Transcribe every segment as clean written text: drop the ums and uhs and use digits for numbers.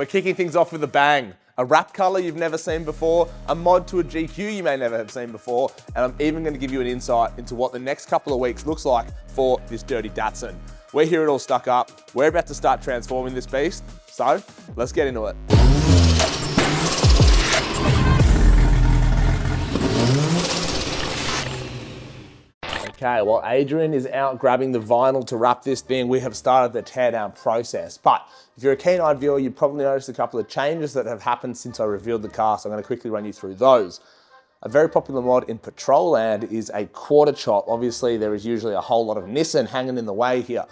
We're kicking things off with a bang. A wrap color you've never seen before, a mod to a GQ you may never have seen before, and I'm even going to give you an insight into what the next couple of weeks looks like for this dirty Datsun. We're here at All Stuck Up. We're about to start transforming this beast, so let's get into it. Okay, while Adrian is out grabbing the vinyl to wrap this thing, we have started the teardown process. But if you're a keen-eyed viewer, you've probably noticed a couple of changes that have happened since I revealed the car, so I'm going to quickly run you through those. A very popular mod in Patrol Land is a quarter chop. Obviously, there is usually a whole lot of Nissan hanging in the way here.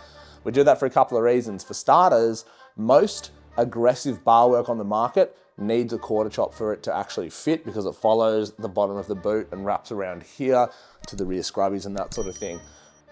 We do that for a couple of reasons. For starters, most aggressive bar work on the market needs a quarter chop for it to actually fit because it follows the bottom of the boot and wraps around here to the rear scrubbies and that sort of thing.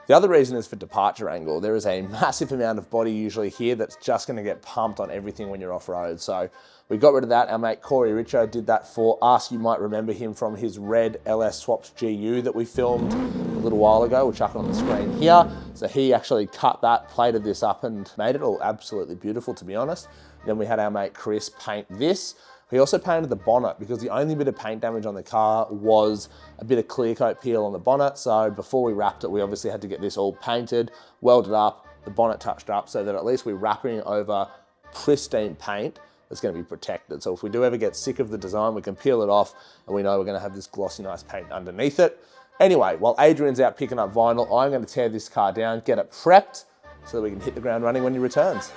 The other reason is for departure angle. There is a massive amount of body usually here that's just going to get pumped on everything when you're off-road. So we got rid of that. Our mate Corey Richo did that for us. You might remember him from his red LS Swaps GU that we filmed a little while ago. We'll chuck it on the screen here. So he actually cut that, plated this up and made it all absolutely beautiful, to be honest. Then we had our mate Chris paint this. He also painted the bonnet because the only bit of paint damage on the car was a bit of clear coat peel on the bonnet. So before we wrapped it, we obviously had to get this all painted, welded up, the bonnet touched up so that at least we're wrapping over pristine paint that's going to be protected. So if we do ever get sick of the design, we can peel it off and we know we're going to have this glossy, nice paint underneath it. Anyway, while Adrian's out picking up vinyl, I'm going to tear this car down, get it prepped so that we can hit the ground running when he returns.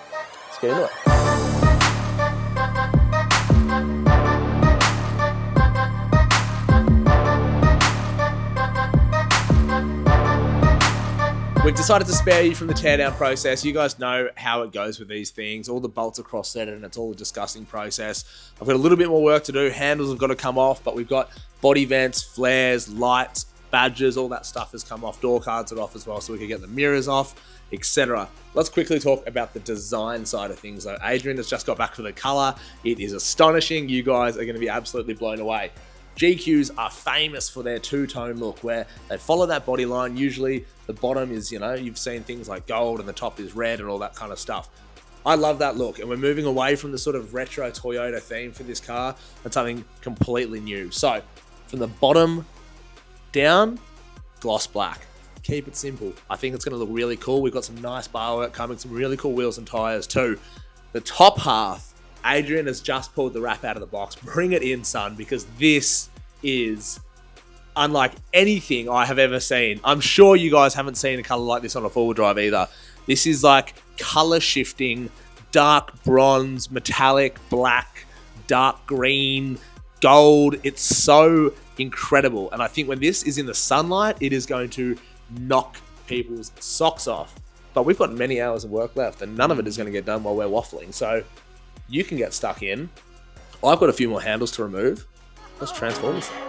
Let's get into it. We've decided to spare you from the teardown process. You guys know how it goes with these things. All the bolts are cross-threaded and it's all a disgusting process. I've got a little bit more work to do. Handles have got to come off, but we've got body vents, flares, lights, badges, all that stuff has come off. Door cards are off as well, so we can get the mirrors off, etc. Let's quickly talk about the design side of things though. Adrian has just got back to the color. It is astonishing. You guys are going to be absolutely blown away. GQs are famous for their two-tone look where they follow that body line. Usually the bottom is, you've seen things like gold and the top is red and all that kind of stuff. I love that look, and we're moving away from the sort of retro Toyota theme for this car and something completely new. So from the bottom down, gloss black. Keep it simple. I think it's going to look really cool. We've got some nice bar work coming, some really cool wheels and tires too. The top half, Adrian has just pulled the wrap out of the box. Bring it in, son, because this is unlike anything I have ever seen. I'm sure you guys haven't seen a color like this on a four-wheel drive either. This is like color shifting, dark bronze, metallic black, dark green, gold. It's so incredible. And I think when this is in the sunlight, it is going to knock people's socks off. But we've got many hours of work left and none of it is going to get done while we're waffling. So you can get stuck in. I've got a few more handles to remove. Let's transform this thing.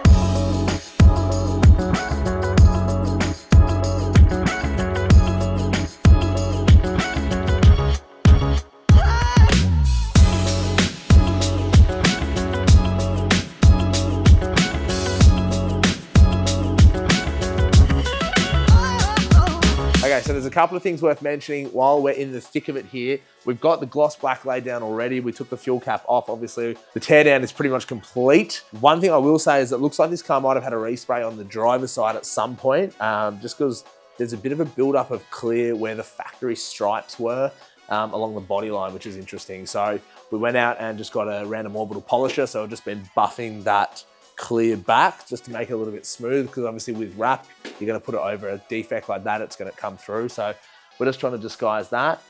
Okay, so there's a couple of things worth mentioning while we're in the thick of it here. We've got the gloss black laid down already. We took the fuel cap off, obviously. The teardown is pretty much complete. One thing I will say is it looks like this car might have had a respray on the driver's side at some point, just because there's a bit of a buildup of clear where the factory stripes were along the body line, which is interesting. So we went out and just got a random orbital polisher. So I've just been buffing that clear back just to make it a little bit smooth, because obviously with wrap, you're going to put it over a defect like that, it's going to come through. So we're just trying to disguise that.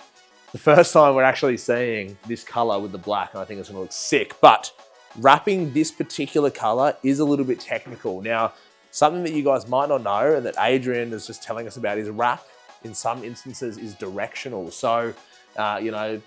The first time we're actually seeing this color with the black, and I think it's going to look sick. But wrapping this particular color is a little bit technical. Now, something that you guys might not know and that Adrian is just telling us about is wrap in some instances is directional. So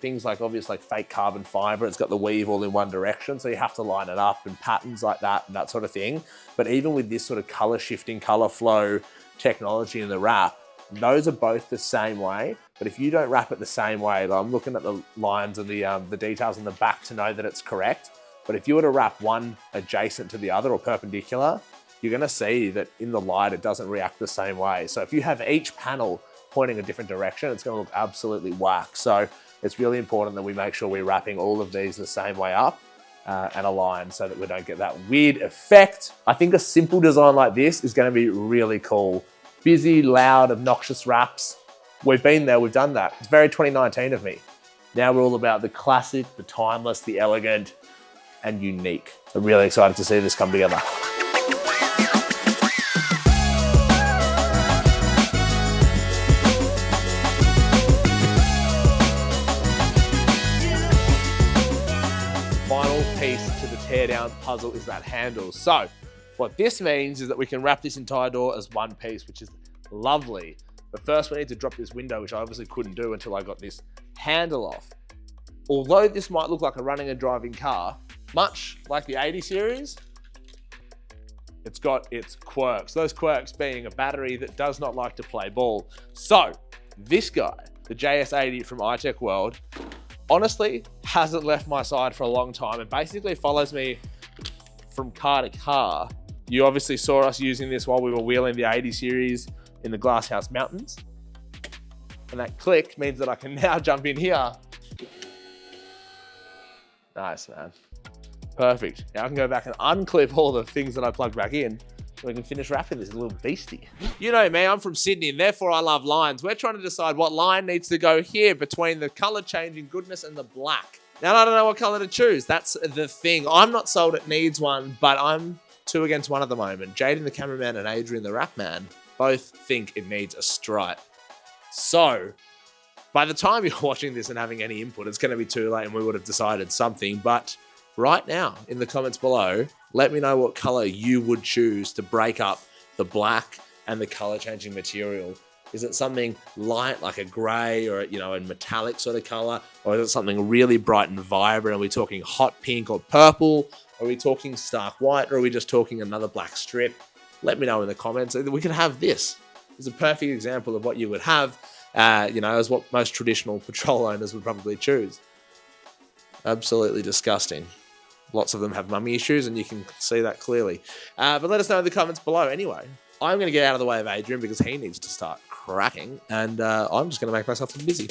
things like obvious like fake carbon fiber, it's got the weave all in one direction, so you have to line it up and patterns like that and that sort of thing. But even with this sort of color shifting, color flow technology in the wrap, those are both the same way. But if you don't wrap it the same way, I'm looking at the lines and the details on the back to know that it's correct. But if you were to wrap one adjacent to the other or perpendicular, you're gonna see that in the light, it doesn't react the same way. So if you have each panel pointing a different direction, it's gonna look absolutely whack. So it's really important that we make sure we're wrapping all of these the same way up and aligned so that we don't get that weird effect. I think a simple design like this is going to be really cool. Busy, loud, obnoxious wraps. We've been there, we've done that. It's very 2019 of me. Now we're all about the classic, the timeless, the elegant, and unique. I'm really excited to see this come together. Final piece to the teardown puzzle is that handle. So what this means is that we can wrap this entire door as one piece, which is lovely. But first we need to drop this window, which I obviously couldn't do until I got this handle off. Although this might look like a running and driving car, much like the 80 series, it's got its quirks. Those quirks being a battery that does not like to play ball. So this guy, the JS80 from iTech World, honestly hasn't left my side for a long time and basically follows me from car to car. You obviously saw us using this while we were wheeling the 80 series in the Glasshouse Mountains. And that click means that I can now jump in here. Nice, man. Perfect. Now I can go back and unclip all the things that I plugged back in so we can finish wrapping this little beastie. You know me, I'm from Sydney and therefore I love lines. We're trying to decide what line needs to go here between the color changing goodness and the black. Now I don't know what color to choose. That's the thing. I'm not sold it needs one, but I'm 2 against 1 at the moment. Jaden the cameraman and Adrian the rap man both think it needs a stripe. So by the time you're watching this and having any input, it's going to be too late and we would have decided something. But right now in the comments below, let me know what color you would choose to break up the black and the color changing material. Is it something light like a gray or, you know, a metallic sort of color? Or is it something really bright and vibrant? Are we talking hot pink or purple? Are we talking stark white? Or are we just talking another black strip? Let me know in the comments. We can have this. It's a perfect example of what you would have, you know, as what most traditional patrol owners would probably choose. Absolutely disgusting. Lots of them have mummy issues and you can see that clearly. But let us know in the comments below. Anyway, I'm going to get out of the way of Adrian because he needs to start cracking and I'm just going to make myself busy.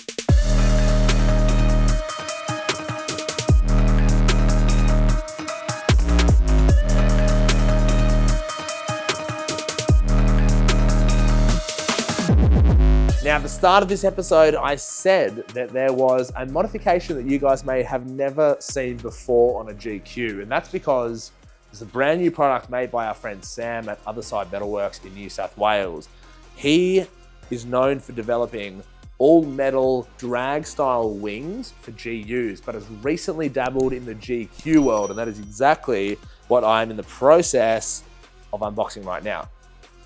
Now, at the start of this episode, I said that there was a modification that you guys may have never seen before on a GQ, and that's because there's a brand new product made by our friend Sam at Other Side Metalworks in New South Wales. He is known for developing all metal drag style wings for GUs, but has recently dabbled in the GQ world, and that is exactly what I'm in the process of unboxing right now.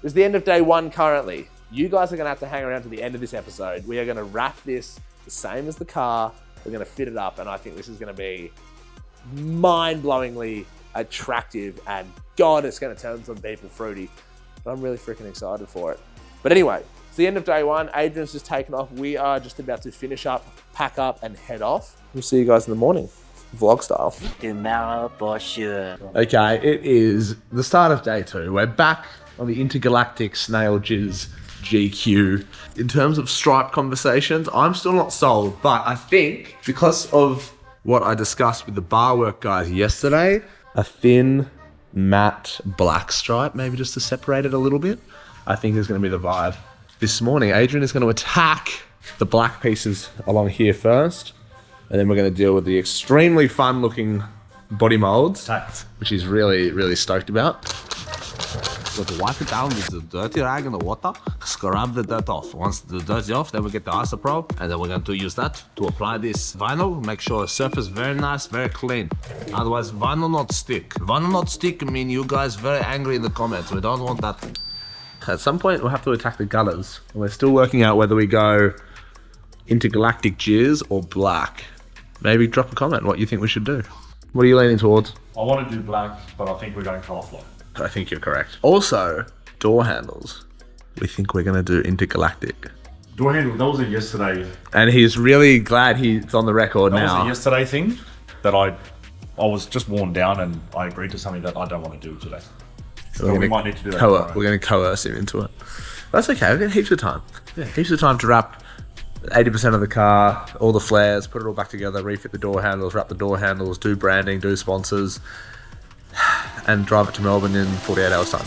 It's the end of day 1 currently. You guys are going to have to hang around to the end of this episode. We are going to wrap this the same as the car. We're going to fit it up, and I think this is going to be mind-blowingly attractive, and God, it's going to turn some people fruity. But I'm really freaking excited for it. But anyway, it's the end of day 1. Adrian's just taken off. We are just about to finish up, pack up, and head off. We'll see you guys in the morning, vlog style. Tomorrow for sure. Okay, it is the start of day 2. We're back on the intergalactic snail jizz GQ. In terms of stripe conversations, I'm still not sold, but I think because of what I discussed with the bar work guys yesterday, a thin matte black stripe, maybe just to separate it a little bit, I think is going to be the vibe. This morning, Adrian is going to attack the black pieces along here first, and then we're going to deal with the extremely fun looking body molds, which he's really, really stoked about. We'll wipe it down with the dirty rag and the water, scrub the dirt off. Once the dirt is off, then we get the isopro, and then we're going to use that to apply this vinyl, make sure the surface very nice, very clean. Otherwise, vinyl not stick. Vinyl not stick mean you guys very angry in the comments. We don't want that. At some point, we'll have to attack the gutters. We're still working out whether we go intergalactic jizz or black. Maybe drop a comment what you think we should do. What are you leaning towards? I want to do black, but I think we're going colour flow. I think you're correct. Also, door handles. We think we're going to do intergalactic. Door handle, that was a yesterday. And he's really glad he's on the record now. That was a yesterday thing that I was just worn down and I agreed to something that I don't want to do today. So we might need to do that tomorrow. We're going to coerce him into it. That's okay, we've got heaps of time. Yeah, heaps of time to wrap 80% of the car, all the flares, put it all back together, refit the door handles, wrap the door handles, do branding, do sponsors, and drive it to Melbourne in 48 hours time.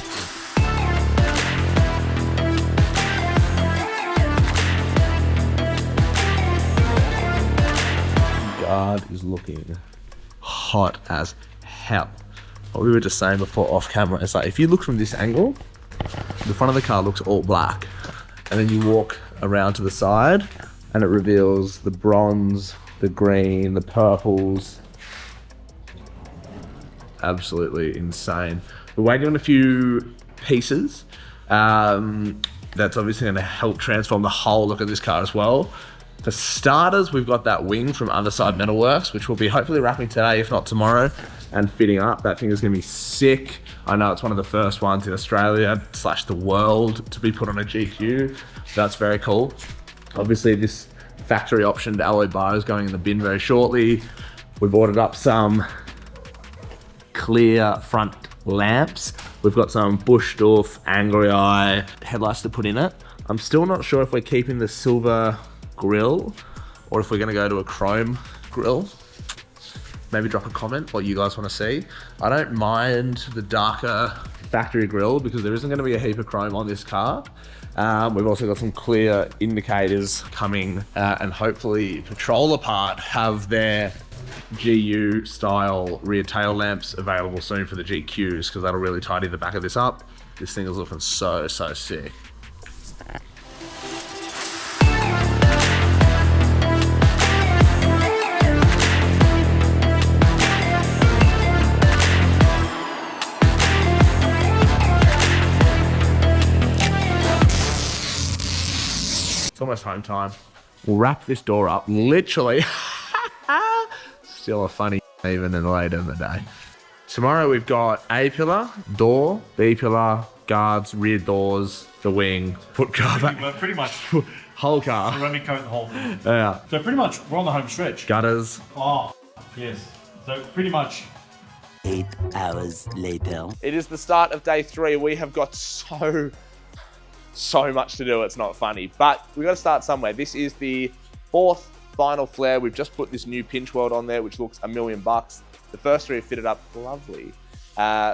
Guard is looking hot as hell. What we were just saying before off camera is like, if you look from this angle, the front of the car looks all black, and then you walk around to the side and it reveals the bronze, the green, the purples. Absolutely insane. We're waiting on a few pieces. That's obviously going to help transform the whole look of this car as well. For starters, we've got that wing from Other Side Metalworks, which we'll be hopefully wrapping today, if not tomorrow, and fitting up. That thing is going to be sick. I know it's one of the first ones in Australia / the world to be put on a GQ. That's very cool. Obviously, this factory optioned alloy bar is going in the bin very shortly. We've ordered up some clear front lamps. We've got some Buschdorf Angry Eye headlights to put in it. I'm still not sure if we're keeping the silver grill or if we're going to go to a chrome grill. Maybe drop a comment what you guys want to see. I don't mind the darker factory grill because there isn't going to be a heap of chrome on this car. We've also got some clear indicators coming and hopefully Patrol Apart have their GU style rear tail lamps available soon for the GQs because that'll really tidy the back of this up. This thing is looking so sick. It's almost home time. We'll wrap this door up, literally. Still a funny even and later in the day. Tomorrow we've got A pillar, door, B pillar, guards, rear doors, the wing, foot guard, Pretty much. whole car. Ceramic coat the whole thing. Yeah. So pretty much we're on the home stretch. Gutters. Oh, yes. So pretty much 8 hours later. It is the start of day 3. We have got so much to do. It's not funny, but we got to start somewhere. This is the 4th final flare. We've just put this new pinch weld on there, which looks $1 million. The first 3 are fitted up lovely.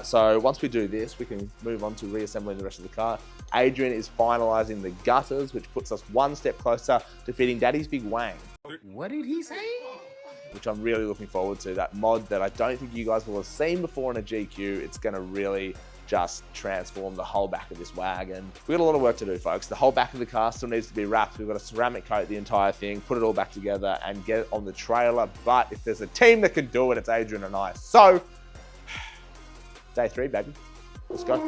So once we do this, we can move on to reassembling the rest of the car. Adrian is finalizing the gutters, which puts us one step closer to fitting Daddy's big wang. What did he say? Which I'm really looking forward to. That mod that I don't think you guys will have seen before in a GQ. It's going to really just transform the whole back of this wagon. We've got a lot of work to do, folks. The whole back of the car still needs to be wrapped. We've got to ceramic coat the entire thing, put it all back together and get it on the trailer. But if there's a team that can do it, it's Adrian and I. So, day 3, baby. Let's go.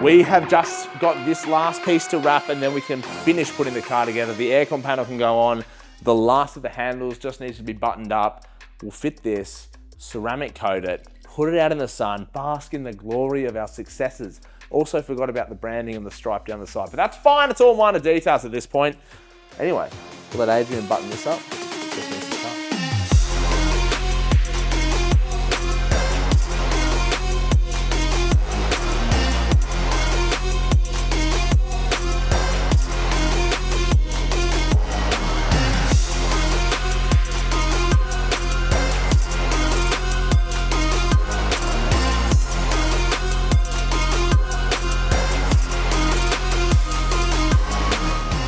We have just got this last piece to wrap and then we can finish putting the car together. The aircon panel can go on. The last of the handles just needs to be buttoned up. We'll fit this, ceramic coat it, put it out in the sun, bask in the glory of our successes. Also forgot about the branding and the stripe down the side, but that's fine. It's all minor details at this point. Anyway, we'll let Adrian button this up.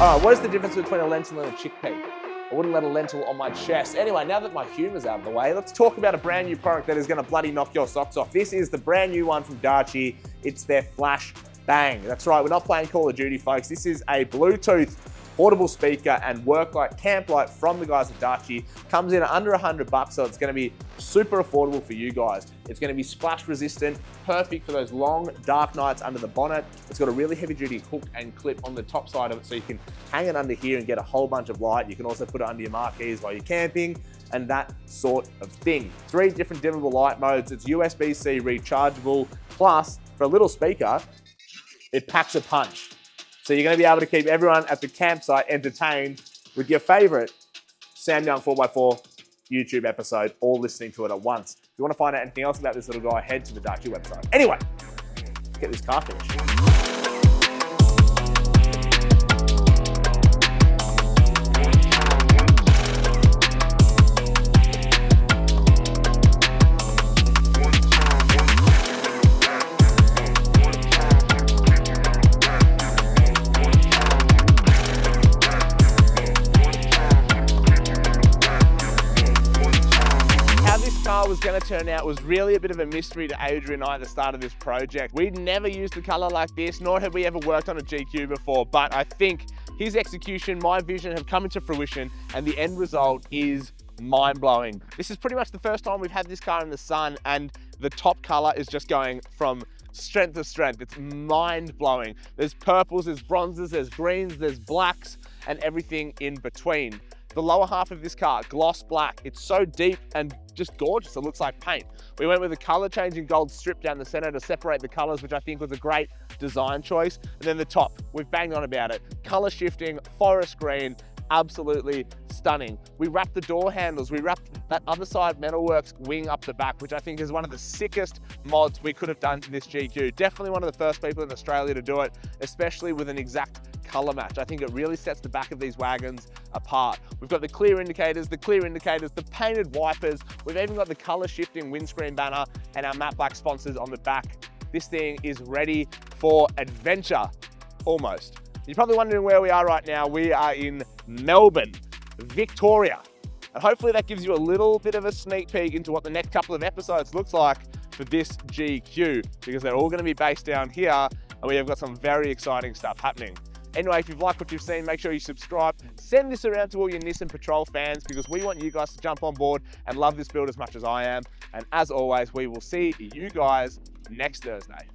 All right, what is the difference between a lentil and a chickpea? I wouldn't let a lentil on my chest. Anyway, now that my humor's out of the way, let's talk about a brand new product that is gonna bloody knock your socks off. This is the brand new one from Darchi. It's their Flash Bang. That's right, we're not playing Call of Duty, folks. This is a Bluetooth portable speaker and work light, camp light from the guys at Dachi. Comes in at under $100, so it's going to be super affordable for you guys. It's going to be splash resistant, perfect for those long, dark nights under the bonnet. It's got a really heavy duty hook and clip on the top side of it, so you can hang it under here and get a whole bunch of light. You can also put it under your marquees while you're camping and that sort of thing. 3 different dimmable light modes. It's USB-C rechargeable, plus for a little speaker, it packs a punch. So you're going to be able to keep everyone at the campsite entertained with your favorite Sam Young 4x4 YouTube episode, all listening to it at once. If you want to find out anything else about this little guy, head to the Dachi website. Anyway, let's get this car finished. Was going to turn out was really a bit of a mystery to Adrian and I at the start of this project. We'd never used a color like this, nor had we ever worked on a GQ before, but I think his execution, my vision have come into fruition, and the end result is mind-blowing. This is pretty much the first time we've had this car in the sun, and the top color is just going from strength to strength. It's mind-blowing. There's purples, there's bronzes, there's greens, there's blacks, and everything in between. The lower half of this car, gloss black. It's so deep and just gorgeous, it looks like paint. We went with a color changing gold strip down the center to separate the colors, which I think was a great design choice. And then the top, we've banged on about it. Color shifting, forest green, absolutely stunning. We wrapped the door handles, we wrapped that other side metalworks wing up the back, which I think is one of the sickest mods we could have done to this GQ. Definitely one of the first people in Australia to do it, especially with an exact color match. I think it really sets the back of these wagons apart. We've got the clear indicators, the painted wipers. We've even got the color shifting windscreen banner and our matte black sponsors on the back. This thing is ready for adventure, almost. You're probably wondering where we are right now. We are in Melbourne, Victoria. And hopefully that gives you a little bit of a sneak peek into what the next couple of episodes looks like for this GQ, because they're all going to be based down here, and we have got some very exciting stuff happening. Anyway, if you've liked what you've seen, make sure you subscribe. Send this around to all your Nissan Patrol fans, because we want you guys to jump on board and love this build as much as I am. And as always, we will see you guys next Thursday.